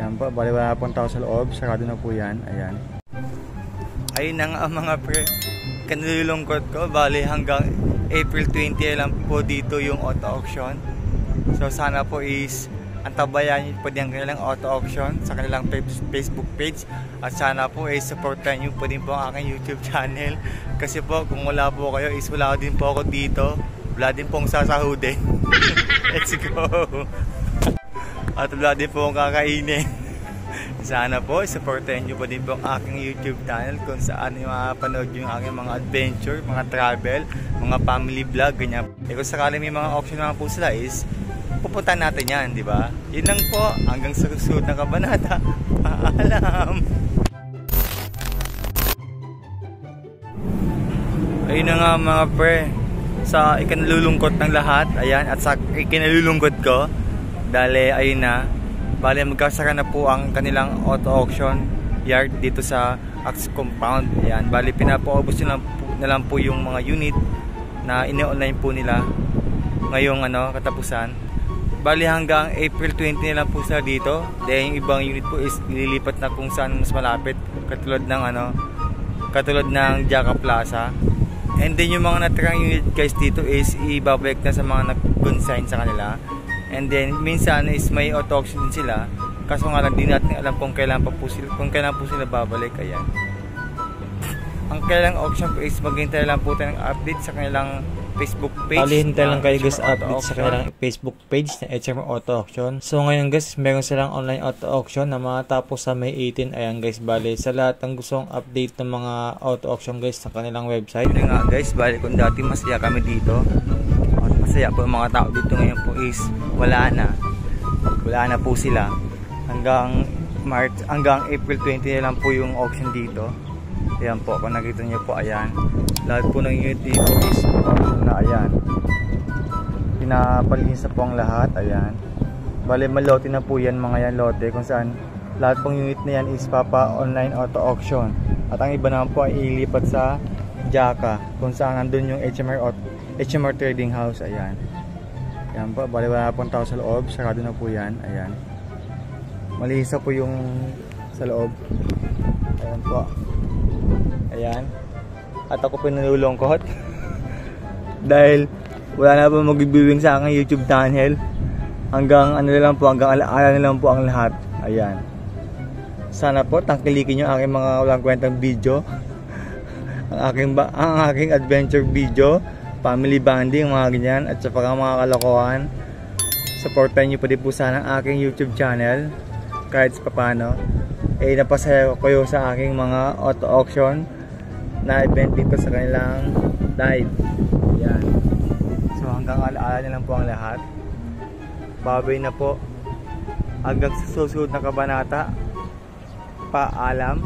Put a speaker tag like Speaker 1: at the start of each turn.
Speaker 1: Yan po, bali wala pong tao sa loob. Sarado na po yan. Ayan. Ayun na nga mga pre. Kanilulungkot ko. Bali hanggang April 20 lang po dito yung auto auction. So sana po is antabayan nyo po din ang kanilang auto auction sa kanilang Facebook page. At sana po is supportan nyo po din po ang aking YouTube channel. Kasi po kung wala po kayo is wala din po ako dito. Wala din pong sasahudin. Let's go! At wala din po akong kakainin. Sana po, supportan nyo po din po ang aking YouTube channel kung saan mapapanood yung aking mga adventure, mga travel, mga family vlog, ganyan. E kung sakali may mga option naman po sila is, pupuntahan natin yan, di ba? Yun lang po, hanggang sa susunod na kabanata. Paalam! Ayun na nga mga pre, sa ikinalulungkot ng lahat, ayan, at sa ikinalulungkot ko, dali, ayun na, bali magkasara na po ang kanilang auto auction yard dito sa Axe Compound. Ayan, bali pinapaubos na lang po yung mga unit na ini-online po nila ngayong katapusan. Bali hanggang April 20 na lang po sila dito. Dahil yung ibang unit po is nililipat na kung saan mas malapit, katulad ng Jaka Plaza. And then yung mga natirang unit guys dito is ibabalik na sa mga nag-consign sa kanila. And then minsan is may auto auction din sila. Kaso nga lang di natin alam kung kailan po sila babalik. Ayan. Ang kailang auction po is maghintay lang po tayo ng update sa kanilang Facebook page.
Speaker 2: Hintay lang kayo guys update sa kanilang Facebook page na HMR Auto Auction. So ngayon guys, meron silang online auto auction na matapos sa May 18. Ayan guys, bali sa lahat ng gustong update ng mga auto auction guys sa kanilang website.
Speaker 1: Yun nga guys, bali kung dati masaya kami dito, at masaya po yung mga tao dito, ngayon po is wala na po sila. Hanggang April 20 na lang po yung auction dito. Ayan po, kung nakita nyo po, ayan, lahat po ng unit dito is na, ayan, pinapalinis na po ang lahat. Ayan, bali malote na po yan mga yan, lote kung saan lahat pong unit na yan is papa online auto auction. At ang iba naman po ay ilipat sa Jaka kung saan nandun yung HMR Trading House. Ayan, ayan po, bali wala pong tao sa loob. Sarado na po yan. Ayan, malihisa po yung sa loob. Ayan po. Ayan. At ako pinalulungkot dahil wala na po mag-viewing sa aking YouTube channel. Hanggang hanggang alaala na lang po ang lahat. Ayan. Sana po tangkilikin nyo aking mga walang kwentang video. ang aking adventure video, family bonding, mga ganyan, at saka mga kalokohan. Supportan nyo pa din po sana ang aking YouTube channel kahit sa papano. Napasaya ko kayo sa aking mga auto auction na event dito sa kanilang live. Yan. So hanggang alaala na lang po ang lahat. Babay na po. Hanggang sa susunod na kabanata. Paalam.